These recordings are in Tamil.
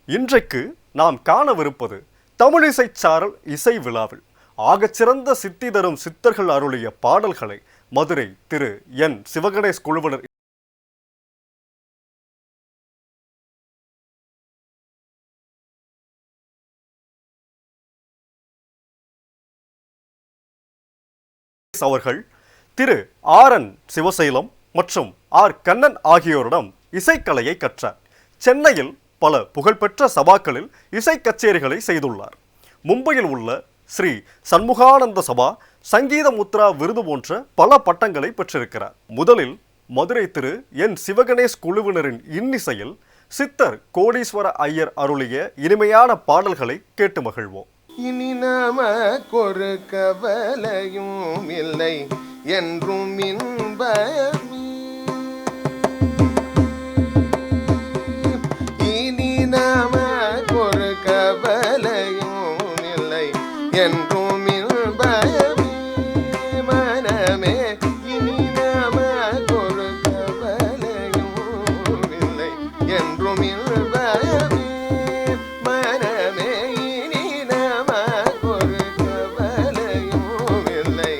இன்றைக்கு நாம் காணவிருப்பது தமிழிசை சாரல் இசை விழாவில் ஆகச்சிறந்த சித்தி தரும் சித்தர்கள் அருளிய பாடல்களை மதுரை திரு என் சிவகணேஷ் குழுவினர் அவர்கள் திரு ஆர்.என். சிவசைலம் மற்றும் ஆர். கண்ணன் ஆகியோரிடம் இசைக்கலையை கற்றார். சென்னையில் பல புகழ்பெற்ற சபாக்களில் இசை கச்சேரிகளை செய்துள்ளார். மும்பையில் உள்ள ஸ்ரீ சண்முகானந்த சபா, சங்கீத முத்ரா விருது போன்ற பல பட்டங்களை பெற்றிருக்கிறார். முதலில் மதுரை திரு என் சிவகணேஷ் குழுவினரின் இன்னிசையில் சித்தர் கோடீஸ்வர ஐயர் அருளிய இனிமையான பாடல்களை கேட்டு மகிழ்வோம். இனி நமக்கொரு கவலையும் இல்லை என்றும் இன்பமே. இனி நமக்கொரு கவலையும் இல்லை என்றும் இன்பமே. மனமே இனி நமக்கொரு கவலையும் இல்லை என்றும் இன்பமே. மனமே இனி நமக்கொரு கவலையும் இல்லை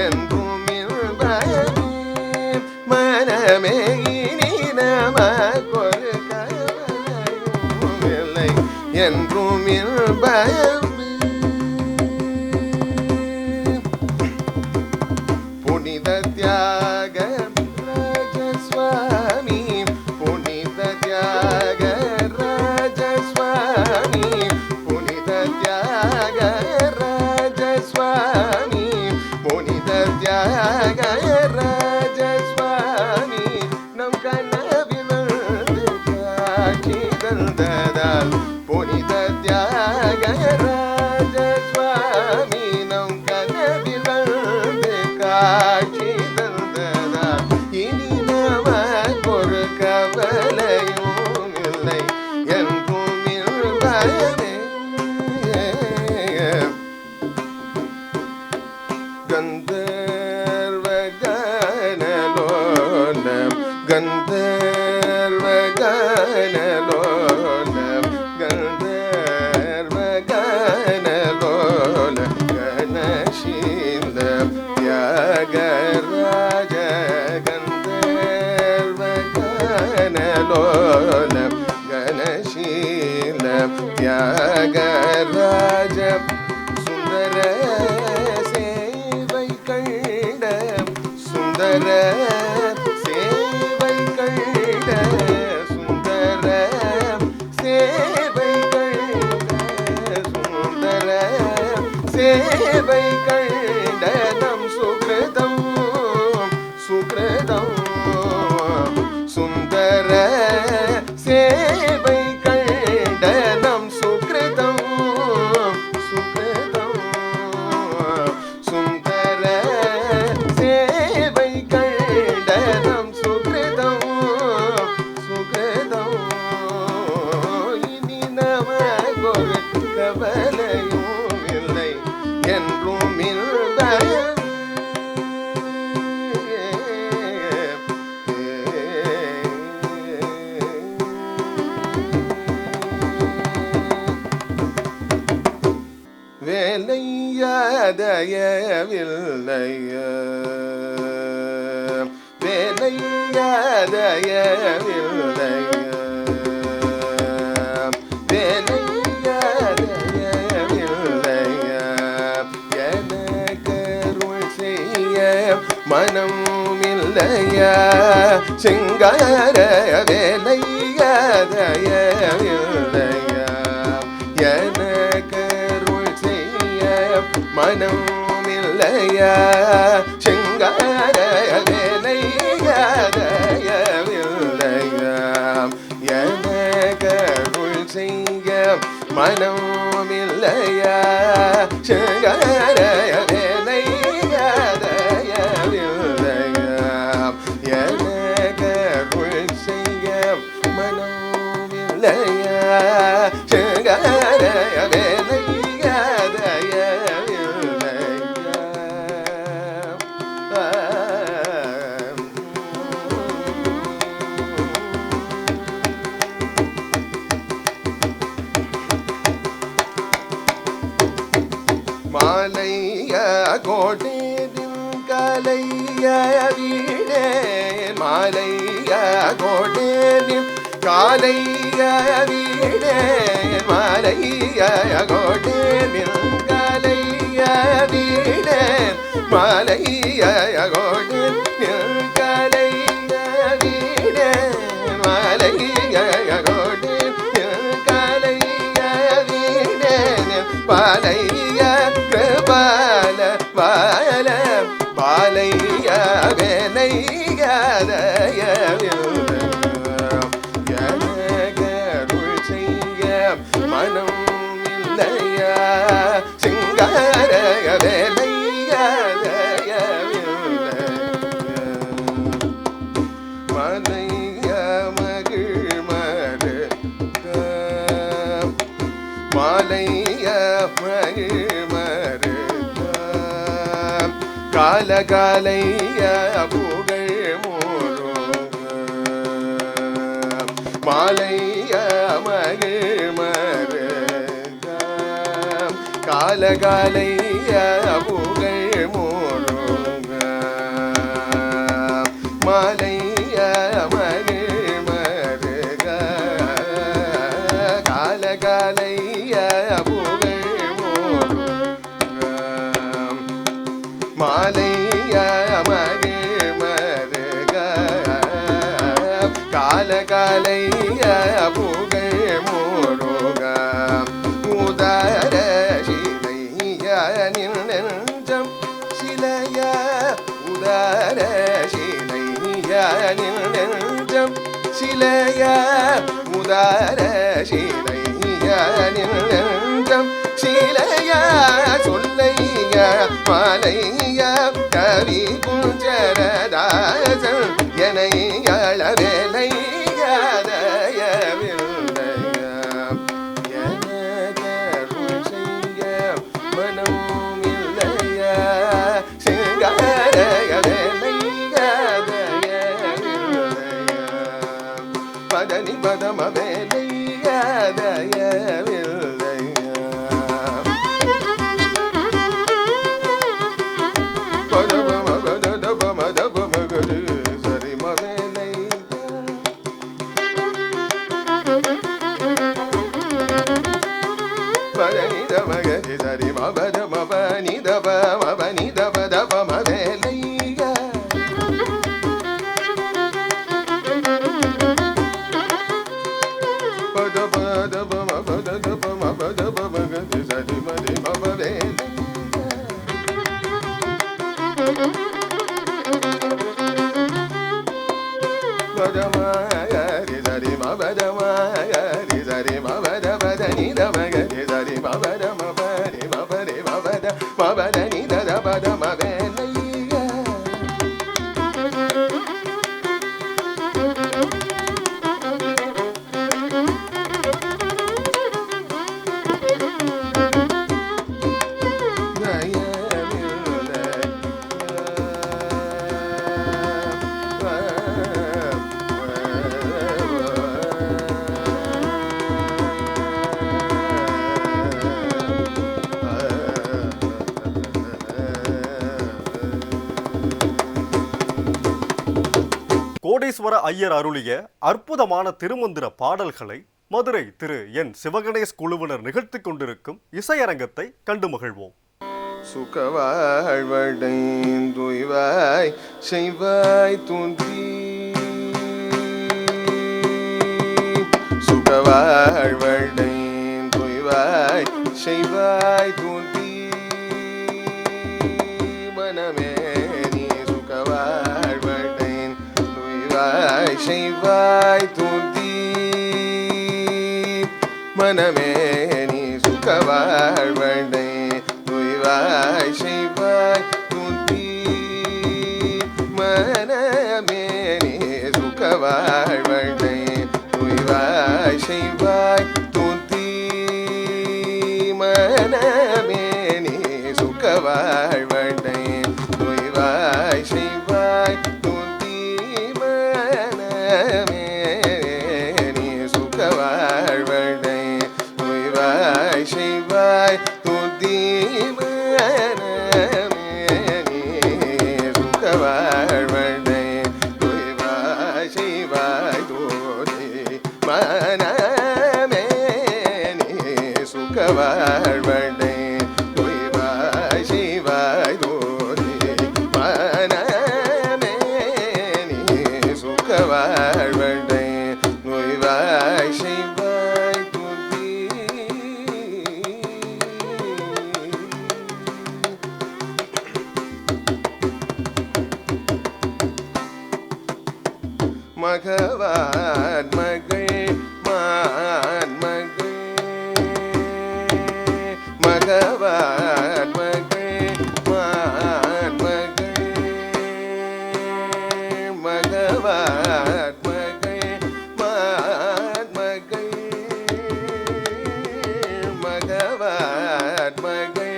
என்றும் இன்பமே. மனமே இனி நமக்கொரு கவலையும் இல்லை என்றும் இன்பமே. புனித தியாக ராஜஸ்வாமி, புனித தியாக ராஜஸ்வாமி, புனித தியாக ராஜஸ்வாமி, புனித தியாக ராஜஸ்வாமி, நம் கனவில் காட்சி தந்ததால். புனித தியாக ராஜஸ்வாமி, நம் கனவில் காட்சி தந்ததால். இனி நமக்கொரு கவலையும் இல்லை என்றும் இன்பமே. கந்தர்வ கனலோலம், கந்தர்வ கனலோலம், கந்தர்வ கனலோலம், கணசீல தியாகராஜ, கந்தர்வ கனலோலம், கணசீல தியாகராஜ, சுந்தர சேவை கண்ட, சுந்தர சேவை கண்ட, சுந்தர சேவை கண்ட, சுந்தர சேவை கண்ட, நம் சுக்ரதம் சுக்ரதம். சுந்தர சேவை கண்ட நம் சுக்ரதம் சுக்ரதம். சுந்தர சேவை கண்ட நம் சுக்ரதம் சுக்ரதம். இனி நமக்கொரு கவலையும் இல்லை என்றும் இன்பமே. வேலையாதயவில்லைய, வேலையாதயவில்லைய, வேலையாதயவில்லைய, எனக்கருள் செய்ய மனம் இல்லையா சிங்கார. வேலையாதயவில்லைய, எனக்கருள் செய்ய மனம் இல்லையா சிங்கார. வேலையாதயவில்லைய, எனக்கருள் செய்ய மனம் இல்லையா சிங்கார. வேலையாதயவில்லைய, எனக்கருள் செய்ய மனம் இல்லையா சிங்கார. வேலையாதயவில்லைய. கோட்டேரின் கலைய வீடேன் மாலைய கோட்டேரின் காலைய வீடேன் மாலைய கோட்டேரின் கலைய வீடேன் மாலைய கோட்டேரின் கலைய வீடேன் மாலைய கோட்டேரின் கலைய வீடேன் பாலைய கிருபால பால பாலைய வேலைய எனகருள் செய்ய மனம் இல்லையா சிங்கார வேலைய மலைய மகிழ் மறு மாலைய மகிழ் மறு காலகாலைய புகழ் முருக மாலைய மகிழ் மறு காலகாலைய புகழ் முருக மாலைய மகிழ் மருக காலகாலைய புகழ் முருக மாலைய மகிழ் மருக காலகாலைய புகழ் முருக உதர சிலைய நெஞ்சம் சிலைய உதர சிலைய நெஞ்சம் சிலைய உதர சிலைய நெஞ்சம் சிலைய சொல்லைய மாலைய கவி குஞ்சரதாசன் எனையள வேலைய தயவில்லைய எனகருள் செய்ய மனம் இல்லைய சிங்கார வேலைய தயவில்லைய பதனி பதம வேலைய தயவில்லைய பதபம பதபம தபம கரு சரிம வேலைய பதனி தமகரி சரிம பதம பனி தபம பனி தப தபம வேலைய பதபதபம பதபம பதபம கரு சரிம திம வேலைய பதமாயரி சரிம பதமாயரி சரிம பத பதனி தமகரி சரிம பதம பரி மபரி மபத மபதனி தத பதம வேலைய கோடீஸ்வர ஐயர் அருளிய அற்புதமான திருமந்திர பாடல்களை மதுரை திரு என் சிவகணேஷ் குழுவினர் நிகழ்த்தி கொண்டிருக்கும் இசையரங்கத்தை கண்டு மகிழ்வோம். சுகவாழ்வடைந்துய்வாய் செய்வாய் தூந்தி சுகவாழ்வடைந்துய்வாய் செய்வாய் தூந்தி மனமே நீ சுகவாழ்வடைந்துய்வாய் செய்வாய் தூந்தி மனமே நீ சுகவாழ்வடை துய்வாய் செய்வாய் துந்தி மனமே நீ சுகவாழ்வடை துய்வாய் செய்வாய் துந்தி மனமே நீ சுகவாழ்வடை துய்வாய் செய்வாய் துந்தி மனமே நீ சுகவாழ்வடை துய்வாய் செய்வாய் துந்தி மனமே சுகவாழ்வடை நோய்வாய் செய்வாய் புத்தி மகவான் மகள் மான்மகள் மகவான் மகள் மான்மகள் மகவான் மகள் மான்மகள் மகவான் மகள்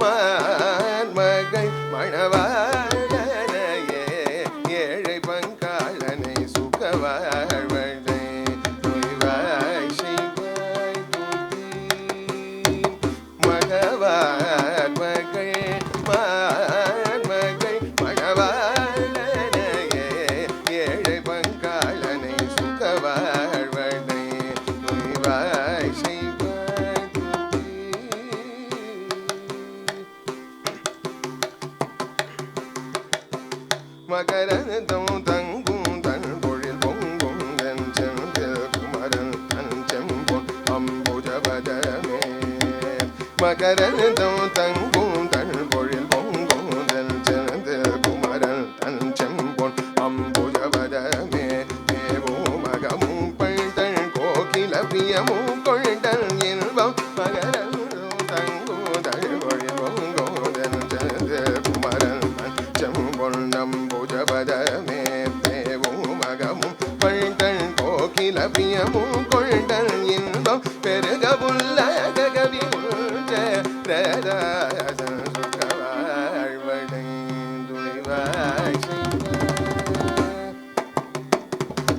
மான்மகள் மணவாளனையே ஏழை பங்காளனை சுகவாழ்வனை நோய்வாய் செய்வாய் புத்தி மகவான் மகள் மான்மகள் மணவாளனையே ஏழை பங்காளனை சுகவாழ்வனை நோய்வாய் செய்வாய் புத்தி மகரந்தம் தங்கும் தன் பொழில் பொங்கும் தன் செந்தில் குமரன் தன் செம்பொன் அம்புஜபதமே மகரந்தம் தங்கும் தன் பொழில் பொங்கும் தன் செந்தில் குமரன் தன் செம்பொன் அம்புஜபதமே தேவும் மகமும் பழ்தன் கோகில பிரியமும் கொள்தன் இன்பம் மகரந்தம் தங்கும் தன் பொழில் பொங்கும் தன் செந்தில் குமரன் தன் செம்பொன் அம்புஜபதமே தேவும் மகமும் பழ்தன் கோகில பிரியமும் கொள்தன் இன்பம் பெருகவுள்ள ககவி பிரதாசன் சுகவாழ்வடை துணிவாய்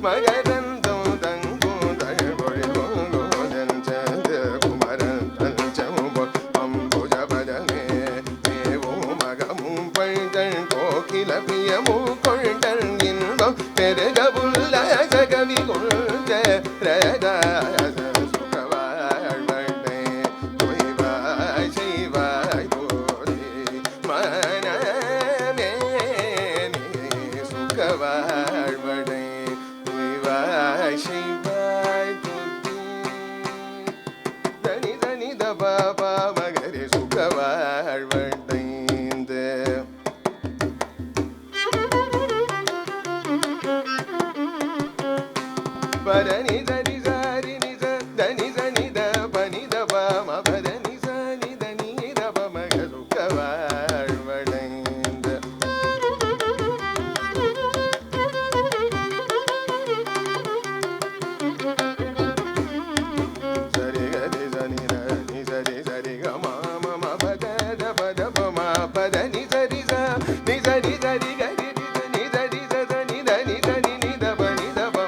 மகரந்தம் தங்கும் தழுபொழி பொங்குதன் சந்த குமரன் தன் செம்பொன் அம்புஜபதமே தேவும் மகமும் பழ்தன் கோகில பிரியமும் கொள்தன் இன்பம் பெருகவுள்ள சகவி கொள்க பிரதாசன் சுகவாழ்வடை துணிவாய் செய்வாய் போதி மனமே நீ சுகவாழ்வடை துணிவாய் செய்வாய் புத்தி தனி தனி தபா மகரி சுகவாழ்வடைந்து பரணி தனி சாரி நிச தனி சனி த பனி தப மபதனி சனி தனி தப மக சுகவாழ்வடைந்து சரி கரி சனி நி சரி சரி க மா ம பத தப தப மா பதனி சரி ச நி சரி சரி கரி நி சரி ச சனி தனி சனி நி தப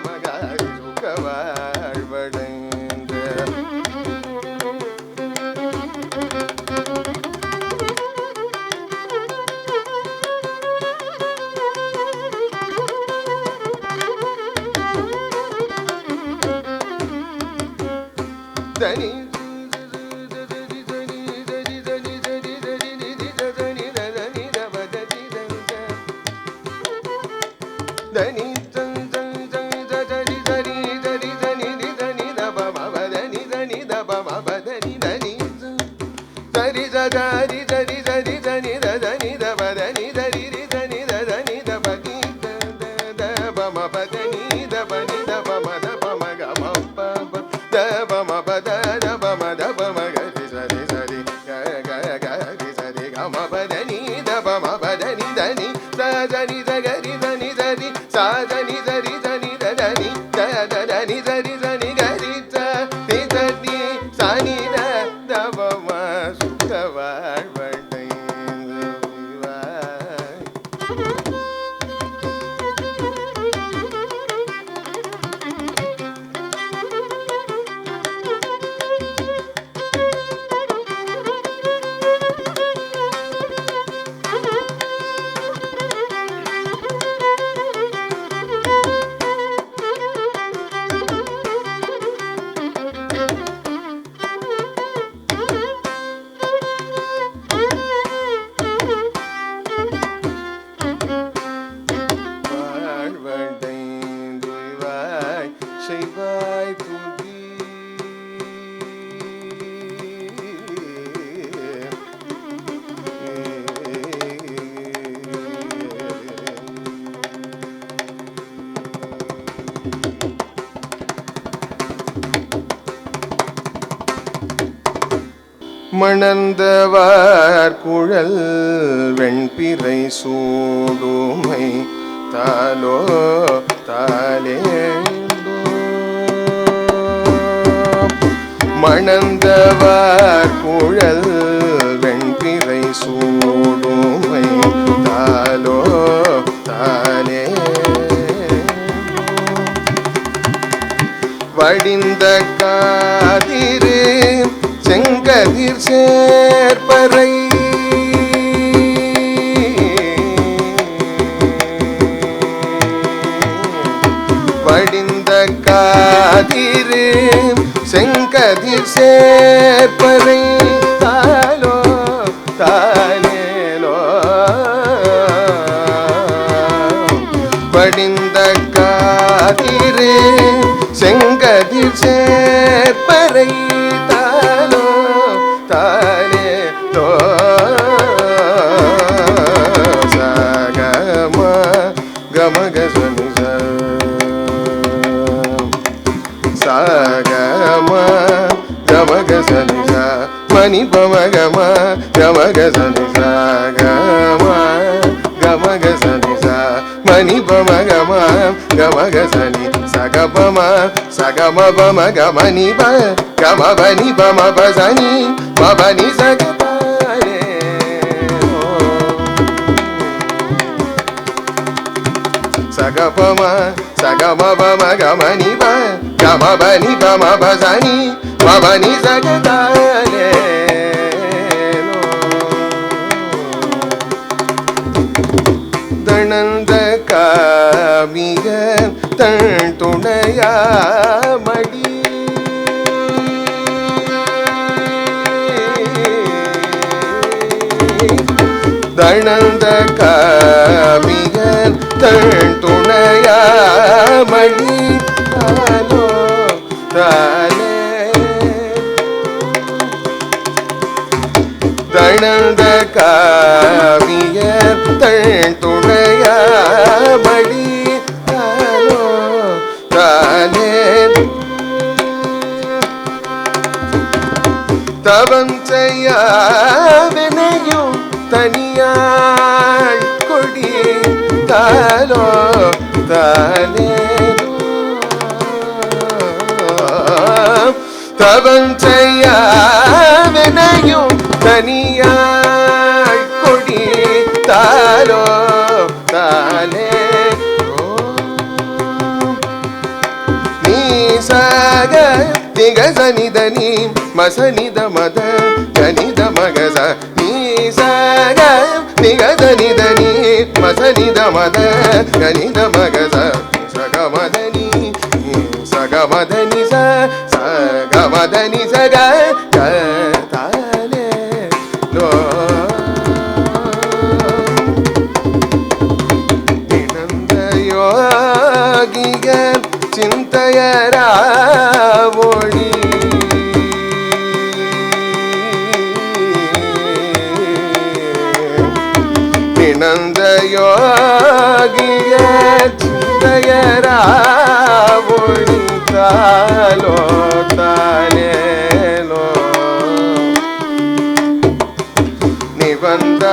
மக சுகவாழ்வடைந்து தனி தனி சரி சரி சரி சரி சனி தனி தபதனி சரி தனி தனி தபதி தப மபதனி தபனி தப மத மக மப்ப தப மபத தப மத மகரி சரி சரி கரி சரி க மபதனி தப மபதனி தனி சரி சகரி தனி சரி சாதனி சரி சனி தனி தனி சரி சனி கரி சரி சனி சனி தப ம சுகவாழ்வடை செய்வாய் துதி மணந்தவார் குழல் வெண்பிறை சூடுமை தாலோ தாலேண்டோ மணந்தவார் குழல் வெண்பிறை சூடுமை தாலோ தாலே வடிந்த காதிரு செங்கதிர் சேர்ப்பறை வடிந்த காதிரு செங்கதிர் சேர்ப்பறை தாலோ தாலேலோ வடிந்த காதிரு செங்கதிர் சேர்ப்பறை மணி பமகம கமக சனிசா கம கமக சனிசா மணி பமகம கமக சனி சகபம சகம பம கமனி ப கம பனி பம பசனி மபனி சகதாரே சகபம சகம பம கமனி ப கம பனி பம பசனி மபனி சகதாரே தணந்த காமிக தன் துணையா மடி தணந்த காமிக தன் துணையா மடி தாலோ தாலே தணந்த காமிய தன் துணையா மடி தாலோ தாலே தவம் செய்யாவினையும் தனியாள் கொடி தாலோ தாலே தவம் செய்யாவினையும் தனியாள் கொடி தாலோ தாலே நீ சாக திகசனிதனி மசனித மத கனித மகச நீ சாக திகசனிதனி மசனித மத கனித மகச சகமதனி சகமதனி சகமதனி சக தாலே லோ யோகிக சிந்தையராவொழி நினந்த யோகிக சிந்தையராவொழி தாலோ தாலேலோ நிவந்த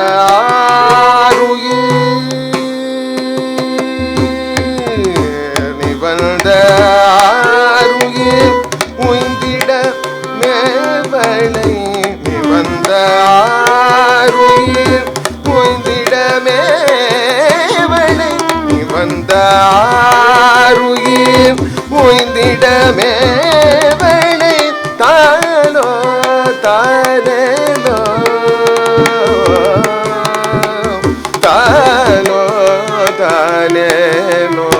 ஆருயிர் உய்ந்திட மேவளை நிவந்த ஆருயிர் உய்ந்திட மேவளை நிவந்த ஆருயிர் உய்ந்திட மேவளை தாலோ தாலேலோ தாலோ தாலேலோ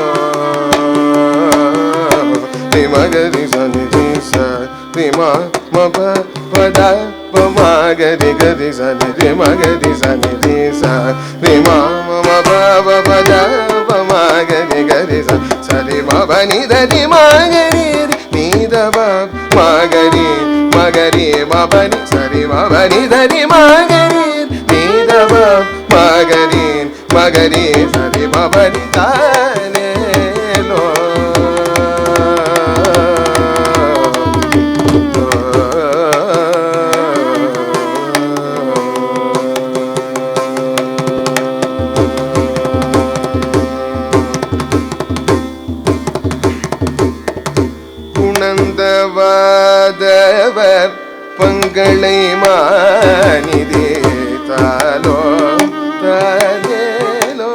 மகரி சனி ச ரிமா மப பத பமகரி கரி சனி ரி மகரி சனி ரி ச ரிமா மப பத பமகரி கரி ச சரி மப நி த ரி மகரி மபனி சரி மபனி தரி மகரீர் நீதவ மகரீர் மகரீ சரி மபனி தானேலோ குணந்தவாதவர் பங்களை மாநிதே தாலோ தாலேலோ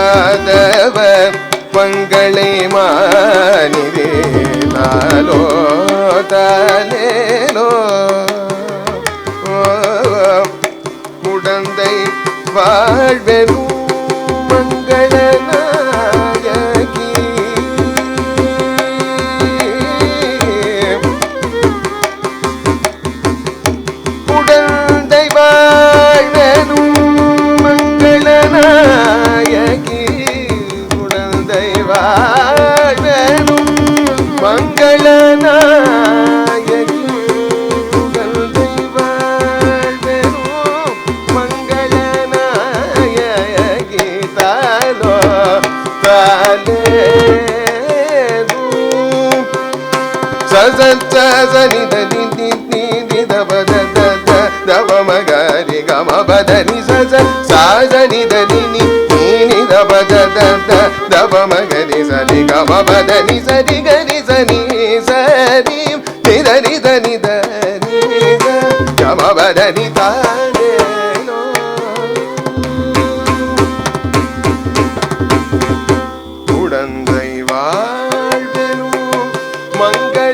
குணந்தவாதவர் பங்களை மாநிதே தாலோ தாலேலோ குடந்தை வாழ்வெனும் மங்களநாயகி குடந்தை வாழ்வெனும் மங்களநாயகி குடந்தை வாழ்வெனும் மங்களநாயகி குடந்தை வாழ்வெனும் மங்களநாயகி தாலோ தாலேது சசச்ச சனிதனி நிதி தபத தவ மகரி கம பதனி சச சாசனிதனி நீ தபத தவ மகரி சரி கம பதனி சரி கரி சனி சரி நிதனி தனி தனி கம பதனி தானேலோ குடந்தை வாழ்வெனும் மங்களநாயகி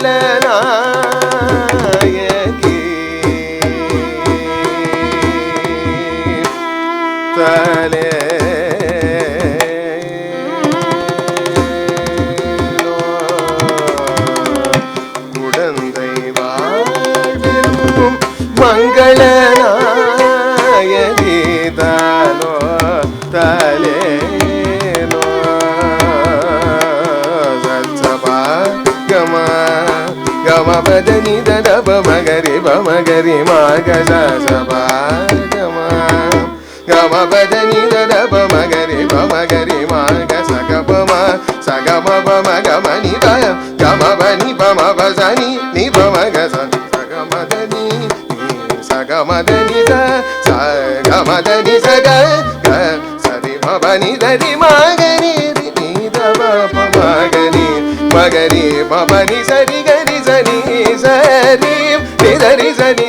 தாலேலோ குடந்தை வாழ்வெனும் மங்களநாயகி தாலோ தாலேலோ சத்சபா கம கம பதனி தப மகரி பமகரி மாக சபா கம கம பதனி தப மகரி பமகரி மாக சகபம சகம பம கம நிப கம பனி பம பசனி நிப மக சகமதனி சகமதனி சகமதனி சக சரி மபனி தரி மகரி நீதவ மகரி மகரி மபனி சரி கரி சனி சரி நிதரி சனி